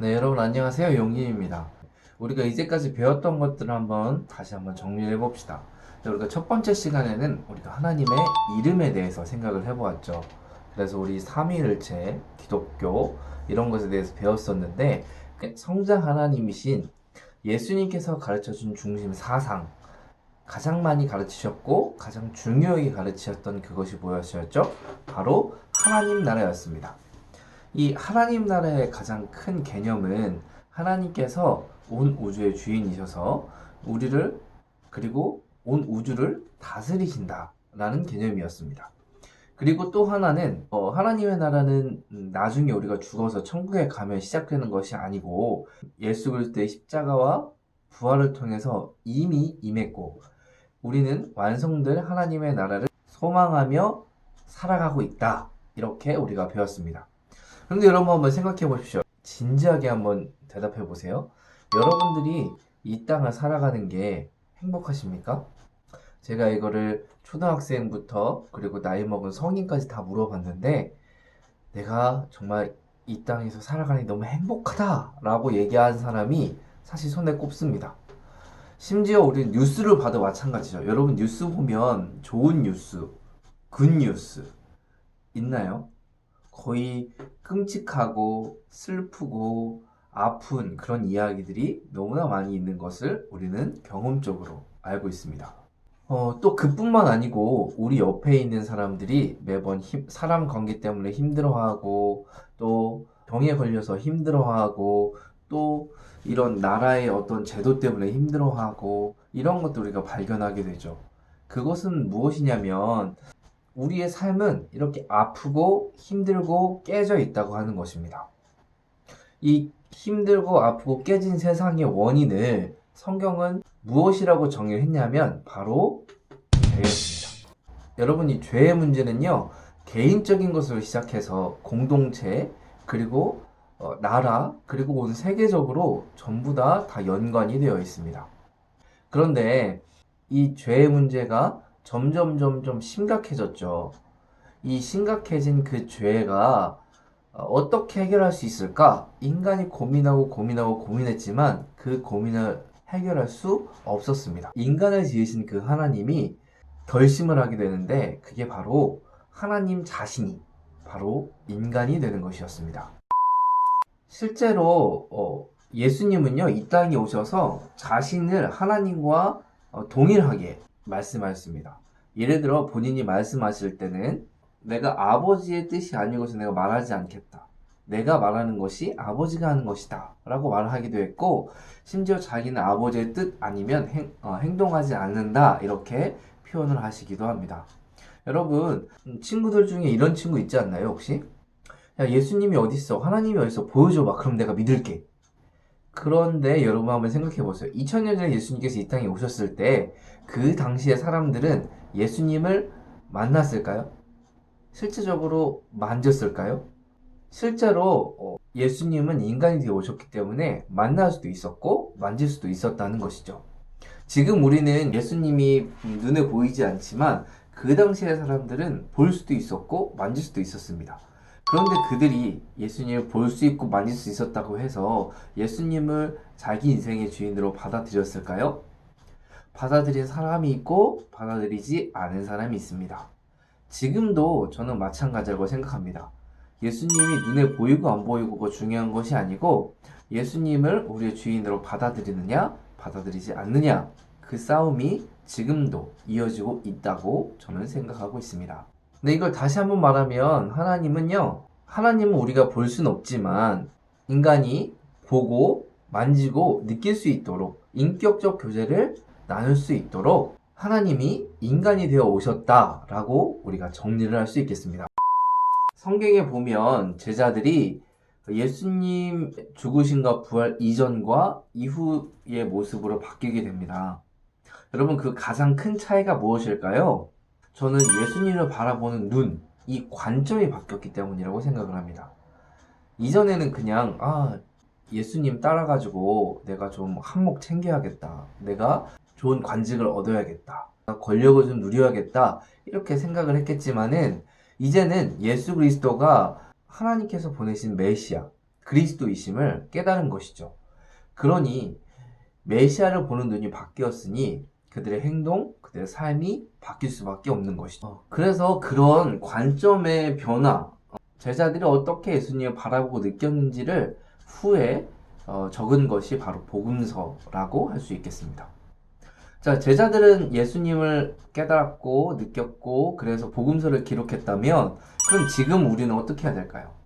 네, 여러분 안녕하세요. 용님입니다. 우리가 이제까지 배웠던 것들을 다시 한번 정리를 해봅시다. 네, 우리가 첫 번째 시간에는 우리가 하나님의 이름에 대해서 생각을 해보았죠. 그래서 우리 삼위일체, 기독교 이런 것에 대해서 배웠었는데 성자 하나님이신 예수님께서 가르쳐준 중심 사상 가장 많이 가르치셨고 가장 중요하게 가르치셨던 그것이 무엇이었죠? 바로 하나님 나라였습니다. 이 하나님 나라의 가장 큰 개념은 하나님께서 온 우주의 주인이셔서 우리를 그리고 온 우주를 다스리신다 라는 개념이었습니다. 그리고 또 하나는 하나님의 나라는 나중에 우리가 죽어서 천국에 가면 시작되는 것이 아니고 예수 그리스도의 십자가와 부활을 통해서 이미 임했고 우리는 완성될 하나님의 나라를 소망하며 살아가고 있다. 이렇게 우리가 배웠습니다. 그런데 여러분 한번 생각해 보십시오. 진지하게 한번 대답해 보세요. 여러분들이 이 땅을 살아가는 게 행복하십니까? 제가 이거를 초등학생부터 그리고 나이 먹은 성인까지 다 물어봤는데 내가 정말 이 땅에서 살아가니 너무 행복하다라고 얘기한 사람이 사실 손에 꼽습니다. 심지어 우리 뉴스를 봐도 마찬가지죠. 여러분 뉴스 보면 좋은 뉴스, 굿뉴스 있나요? 거의 끔찍하고 슬프고 아픈 그런 이야기들이 너무나 많이 있는 것을 우리는 경험적으로 알고 있습니다. 또 그뿐만 아니고 우리 옆에 있는 사람들이 매번 사람 관계 때문에 힘들어하고 또 병에 걸려서 힘들어하고 또 이런 나라의 어떤 제도 때문에 힘들어하고 이런 것도 우리가 발견하게 되죠. 그것은 무엇이냐면 우리의 삶은 이렇게 아프고 힘들고 깨져 있다고 하는 것입니다. 이 힘들고 아프고 깨진 세상의 원인을 성경은 무엇이라고 정의를 했냐면 바로 죄였습니다. 여러분 이 죄의 문제는요 개인적인 것으로 시작해서 공동체 그리고 나라 그리고 온 세계적으로 전부 다 연관이 되어 있습니다. 그런데 이 죄의 문제가 점점 심각해졌죠. 이 심각해진 그 죄가 어떻게 해결할 수 있을까? 인간이 고민했지만 그 고민을 해결할 수 없었습니다. 인간을 지으신 그 하나님이 결심을 하게 되는데 그게 바로 하나님 자신이 바로 인간이 되는 것이었습니다. 실제로 예수님은요 이 땅에 오셔서 자신을 하나님과 동일하게 말씀하셨습니다. 예를 들어 본인이 말씀하실 때는 내가 아버지의 뜻이 아니고서 내가 말하지 않겠다. 내가 말하는 것이 아버지가 하는 것이다. 라고 말을 하기도 했고 심지어 자기는 아버지의 뜻 아니면 행동하지 않는다. 이렇게 표현을 하시기도 합니다. 여러분 친구들 중에 이런 친구 있지 않나요 혹시? 야 예수님이 어딨어? 하나님이 어딨어? 보여줘봐. 그럼 내가 믿을게. 그런데 여러분 한번 생각해 보세요. 2000년 전에 예수님께서 이 땅에 오셨을 때 그 당시의 사람들은 예수님을 만났을까요? 실제적으로 만졌을까요? 실제로 예수님은 인간이 되어 오셨기 때문에 만날 수도 있었고 만질 수도 있었다는 것이죠. 지금 우리는 예수님이 눈에 보이지 않지만 그 당시의 사람들은 볼 수도 있었고 만질 수도 있었습니다. 그런데 그들이 예수님을 볼 수 있고 만질 수 있었다고 해서 예수님을 자기 인생의 주인으로 받아들였을까요? 받아들인 사람이 있고 받아들이지 않은 사람이 있습니다. 지금도 저는 마찬가지라고 생각합니다. 예수님이 눈에 보이고 안 보이고가 중요한 것이 아니고 예수님을 우리의 주인으로 받아들이느냐 받아들이지 않느냐 그 싸움이 지금도 이어지고 있다고 저는 생각하고 있습니다. 근데 이걸 다시 한번 말하면 하나님은 우리가 볼 수는 없지만 인간이 보고 만지고 느낄 수 있도록 인격적 교제를 나눌 수 있도록 하나님이 인간이 되어 오셨다라고 우리가 정리를 할 수 있겠습니다. 성경에 보면 제자들이 예수님 죽으심과 부활 이전과 이후의 모습으로 바뀌게 됩니다. 여러분 그 가장 큰 차이가 무엇일까요? 저는 예수님을 바라보는 눈, 이 관점이 바뀌었기 때문이라고 생각을 합니다. 이전에는 그냥 예수님 따라가지고 내가 좀 한몫 챙겨야겠다. 내가 좋은 관직을 얻어야겠다. 권력을 좀 누려야겠다. 이렇게 생각을 했겠지만은 이제는 예수 그리스도가 하나님께서 보내신 메시아, 그리스도이심을 깨달은 것이죠. 그러니 메시아를 보는 눈이 바뀌었으니 그들의 행동, 그들의 삶이 바뀔 수밖에 없는 것이죠. 그래서 그런 관점의 변화, 제자들이 어떻게 예수님을 바라보고 느꼈는지를 후에 적은 것이 바로 복음서라고 할 수 있겠습니다. 자, 제자들은 예수님을 깨달았고 느꼈고 그래서 복음서를 기록했다면 그럼 지금 우리는 어떻게 해야 될까요?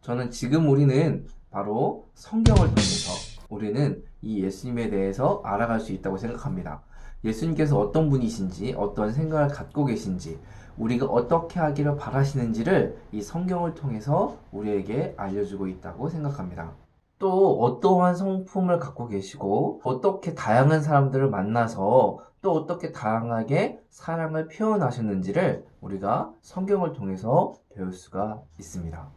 저는 지금 우리는 바로 성경을 통해서 우리는 이 예수님에 대해서 알아갈 수 있다고 생각합니다. 예수님께서 어떤 분이신지, 어떤 생각을 갖고 계신지, 우리가 어떻게 하기를 바라시는지를 이 성경을 통해서 우리에게 알려주고 있다고 생각합니다. 또 어떠한 성품을 갖고 계시고 어떻게 다양한 사람들을 만나서 또 어떻게 다양하게 사랑을 표현하셨는지를 우리가 성경을 통해서 배울 수가 있습니다.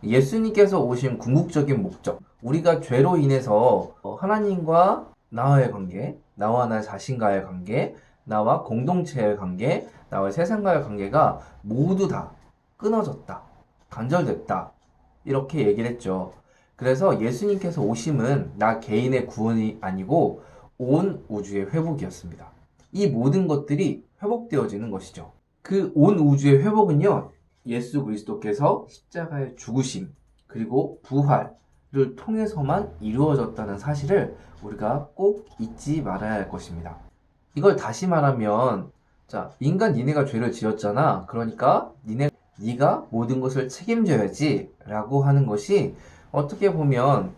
예수님께서 오신 궁극적인 목적, 우리가 죄로 인해서 하나님과 나와의 관계, 나와 나 자신과의 관계, 나와 공동체의 관계, 나와 세상과의 관계가 모두 다 끊어졌다, 단절됐다, 이렇게 얘기를 했죠. 그래서 예수님께서 오심은 나 개인의 구원이 아니고 온 우주의 회복이었습니다. 이 모든 것들이 회복되어지는 것이죠. 그 온 우주의 회복은요, 예수 그리스도께서 십자가의 죽으심 그리고 부활을 통해서만 이루어졌다는 사실을 우리가 꼭 잊지 말아야 할 것입니다. 이걸 다시 말하면, 자, 인간 니네가 죄를 지었잖아. 그러니까 네가 모든 것을 책임져야지 라고 하는 것이 어떻게 보면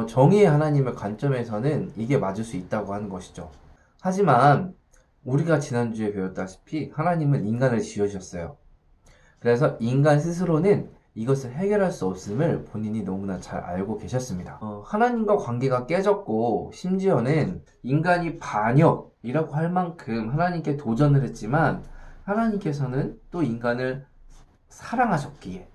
정의의 하나님의 관점에서는 이게 맞을 수 있다고 하는 것이죠. 하지만 우리가 지난주에 배웠다시피 하나님은 인간을 지으셨어요. 그래서 인간 스스로는 이것을 해결할 수 없음을 본인이 너무나 잘 알고 계셨습니다. 하나님과 관계가 깨졌고 심지어는 인간이 반역이라고 할 만큼 하나님께 도전을 했지만 하나님께서는 또 인간을 사랑하셨기에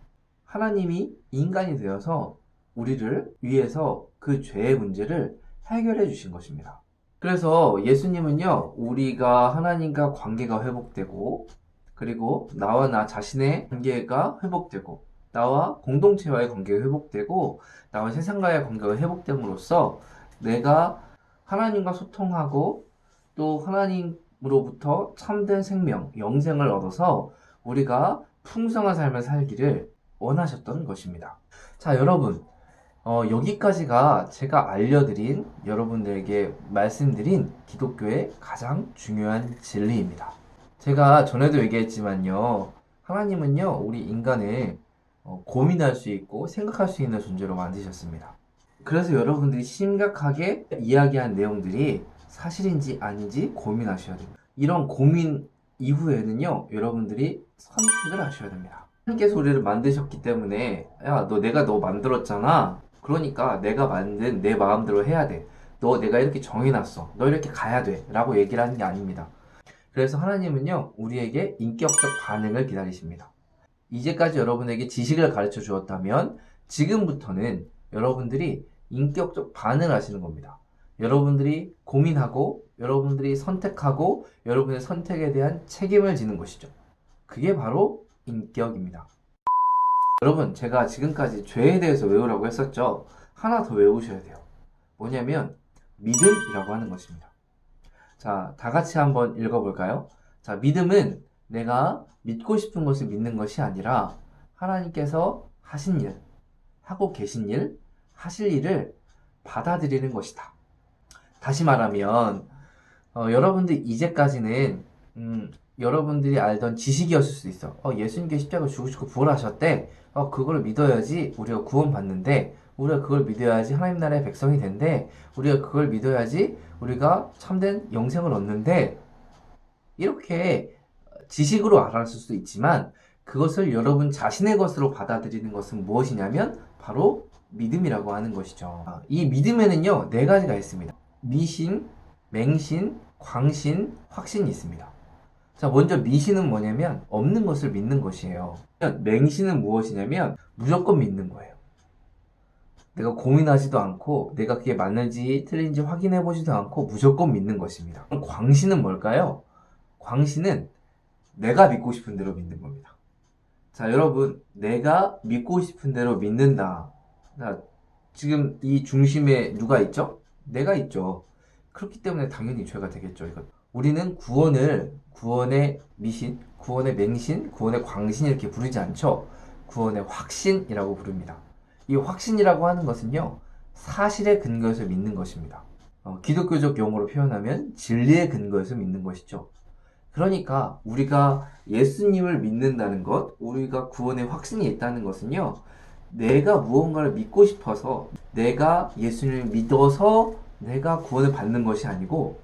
하나님이 인간이 되어서 우리를 위해서 그 죄의 문제를 해결해 주신 것입니다. 그래서 예수님은요, 우리가 하나님과 관계가 회복되고 그리고 나와 나 자신의 관계가 회복되고 나와 공동체와의 관계가 회복되고 나와 세상과의 관계가 회복됨으로써 내가 하나님과 소통하고 또 하나님으로부터 참된 생명, 영생을 얻어서 우리가 풍성한 삶을 살기를 원하셨던 것입니다. 자, 여러분, 여기까지가 제가 알려드린, 여러분들에게 말씀드린 기독교의 가장 중요한 진리입니다. 제가 전에도 얘기했지만요, 하나님은요, 우리 인간을 고민할 수 있고 생각할 수 있는 존재로 만드셨습니다. 그래서 여러분들이 심각하게 이야기한 내용들이 사실인지 아닌지 고민하셔야 됩니다. 이런 고민 이후에는요, 여러분들이 선택을 하셔야 됩니다. 하나님께서 우리를 만드셨기 때문에, 야, 내가 너 만들었잖아. 그러니까 내가 만든 내 마음대로 해야 돼. 내가 이렇게 정해놨어. 너 이렇게 가야 돼. 라고 얘기를 하는 게 아닙니다. 그래서 하나님은요, 우리에게 인격적 반응을 기다리십니다. 이제까지 여러분에게 지식을 가르쳐 주었다면 지금부터는 여러분들이 인격적 반응을 하시는 겁니다. 여러분들이 고민하고 여러분들이 선택하고 여러분의 선택에 대한 책임을 지는 것이죠. 그게 바로 인격입니다. 여러분, 제가 지금까지 죄에 대해서 외우라고 했었죠. 하나 더 외우셔야 돼요. 뭐냐면 믿음이라고 하는 것입니다. 자, 다 같이 한번 읽어볼까요? 자, 믿음은 내가 믿고 싶은 것을 믿는 것이 아니라 하나님께서 하신 일, 하고 계신 일, 하실 일을 받아들이는 것이다. 다시 말하면 여러분들 이제까지는 여러분들이 알던 지식이었을 수도 있어. 예수님께서 십자가 죽으시고 부활하셨대. 그걸 믿어야지 우리가 구원받는데, 우리가 그걸 믿어야지 하나님 나라의 백성이 된대. 우리가 그걸 믿어야지 우리가 참된 영생을 얻는데, 이렇게 지식으로 알았을 수도 있지만 그것을 여러분 자신의 것으로 받아들이는 것은 무엇이냐면 바로 믿음이라고 하는 것이죠. 이 믿음에는요, 네 가지가 있습니다. 미신, 맹신, 광신, 확신이 있습니다. 자, 먼저 미신은 뭐냐면 없는 것을 믿는 것이에요. 맹신은 무엇이냐면 무조건 믿는 거예요. 내가 고민하지도 않고 내가 그게 맞는지 틀린지 확인해 보지도 않고 무조건 믿는 것입니다. 광신은 뭘까요? 광신은 내가 믿고 싶은 대로 믿는 겁니다. 자, 여러분, 내가 믿고 싶은 대로 믿는다. 자, 지금 이 중심에 누가 있죠? 내가 있죠. 그렇기 때문에 당연히 죄가 되겠죠, 이거. 우리는 구원을 구원의 미신, 구원의 맹신, 구원의 광신 이렇게 부르지 않죠. 구원의 확신이라고 부릅니다. 이 확신이라고 하는 것은요, 사실에 근거해서 믿는 것입니다. 기독교적 용어로 표현하면 진리에 근거해서 믿는 것이죠. 그러니까 우리가 예수님을 믿는다는 것, 우리가 구원의 확신이 있다는 것은요, 내가 무언가를 믿고 싶어서, 내가 예수님을 믿어서 내가 구원을 받는 것이 아니고,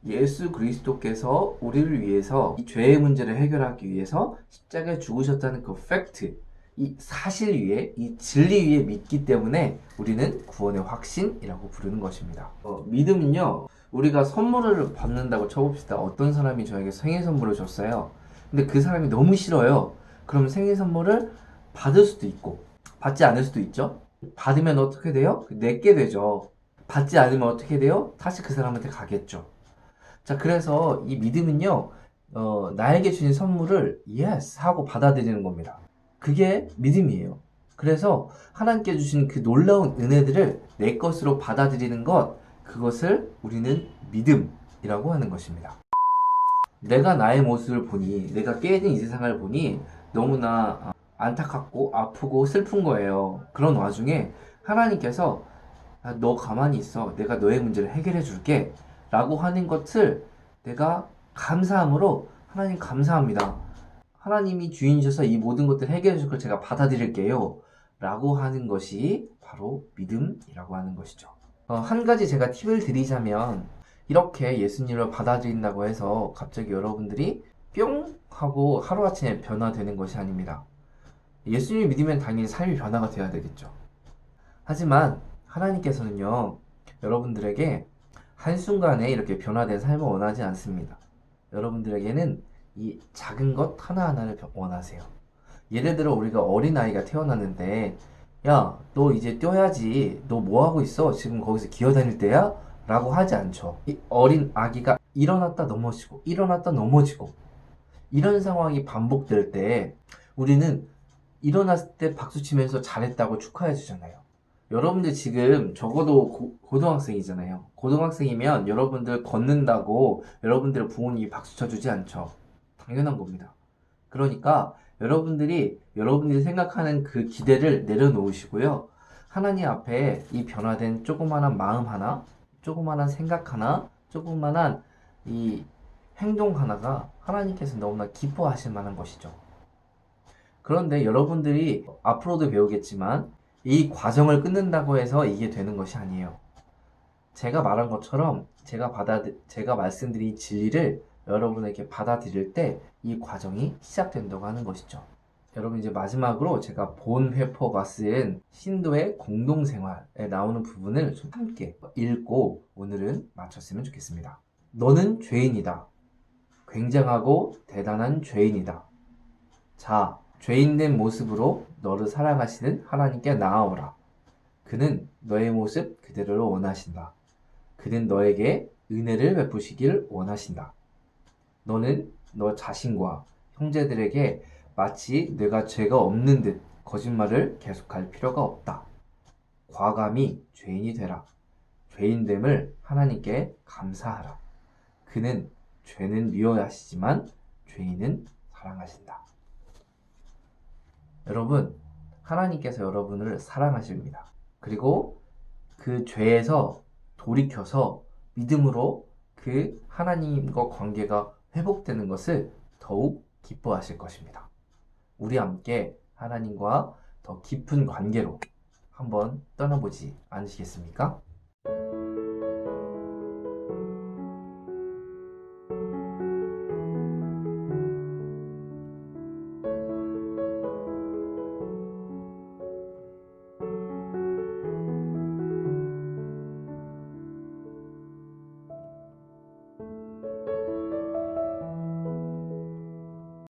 예수 그리스도께서 우리를 위해서 이 죄의 문제를 해결하기 위해서 십자가에 죽으셨다는 그 팩트, 이 사실 위에, 이 진리 위에 믿기 때문에 우리는 구원의 확신이라고 부르는 것입니다. 믿음은요, 우리가 선물을 받는다고 쳐봅시다. 어떤 사람이 저에게 생일 선물을 줬어요. 근데 그 사람이 너무 싫어요. 그럼 생일 선물을 받을 수도 있고, 받지 않을 수도 있죠. 받으면 어떻게 돼요? 내게 되죠. 받지 않으면 어떻게 돼요? 다시 그 사람한테 가겠죠. 자, 그래서 이 믿음은요, 나에게 주신 선물을 yes 하고 받아들이는 겁니다. 그게 믿음이에요. 그래서 하나님께 주신 그 놀라운 은혜들을 내 것으로 받아들이는 것, 그것을 우리는 믿음이라고 하는 것입니다. 내가 나의 모습을 보니, 내가 깨진 이 세상을 보니 너무나 안타깝고 아프고 슬픈 거예요. 그런 와중에 하나님께서 너 가만히 있어. 내가 너의 문제를 해결해 줄게. 라고 하는 것을 내가 감사함으로 하나님 감사합니다. 하나님이 주인이셔서 이 모든 것들을 해결해 줄 걸 제가 받아들일게요. 라고 하는 것이 바로 믿음이라고 하는 것이죠. 한 가지 제가 팁을 드리자면 이렇게 예수님을 받아들인다고 해서 갑자기 여러분들이 뿅 하고 하루아침에 변화되는 것이 아닙니다. 예수님을 믿으면 당연히 삶이 변화가 되어야 되겠죠. 하지만 하나님께서는요, 여러분들에게 한순간에 이렇게 변화된 삶을 원하지 않습니다. 여러분들에게는 이 작은 것 하나하나를 원하세요. 예를 들어 우리가 어린아이가 태어났는데 야, 너 이제 뛰어야지. 너 뭐 하고 있어? 지금 거기서 기어다닐 때야? 라고 하지 않죠. 이 어린 아기가 일어났다 넘어지고 일어났다 넘어지고 이런 상황이 반복될 때 우리는 일어났을 때 박수치면서 잘했다고 축하해 주잖아요. 여러분들 지금 적어도 고등학생이잖아요. 고등학생이면 여러분들 걷는다고 여러분들 부모님이 박수 쳐주지 않죠. 당연한 겁니다. 그러니까 여러분들이 생각하는 그 기대를 내려놓으시고요. 하나님 앞에 이 변화된 조그마한 마음 하나, 조그마한 생각 하나, 조그마한 이 행동 하나가 하나님께서 너무나 기뻐하실 만한 것이죠. 그런데 여러분들이 앞으로도 배우겠지만 이 과정을 끊는다고 해서 이게 되는 것이 아니에요. 제가 말한 것처럼 제가 말씀드린 진리를 여러분에게 받아들일 때 이 과정이 시작된다고 하는 것이죠. 여러분 이제 마지막으로 제가 본 회퍼가 쓴 신도의 공동생활에 나오는 부분을 좀 함께 읽고 오늘은 마쳤으면 좋겠습니다. 너는 죄인이다. 굉장하고 대단한 죄인이다. 자, 죄인된 모습으로 너를 사랑하시는 하나님께 나아오라. 그는 너의 모습 그대로를 원하신다. 그는 너에게 은혜를 베푸시길 원하신다. 너는 너 자신과 형제들에게 마치 내가 죄가 없는 듯 거짓말을 계속할 필요가 없다. 과감히 죄인이 되라. 죄인됨을 하나님께 감사하라. 그는 죄는 미워하시지만 죄인은 사랑하신다. 여러분, 하나님께서 여러분을 사랑하십니다. 그리고 그 죄에서 돌이켜서 믿음으로 그 하나님과 관계가 회복되는 것을 더욱 기뻐하실 것입니다. 우리 함께 하나님과 더 깊은 관계로 한번 떠나보지 않으시겠습니까?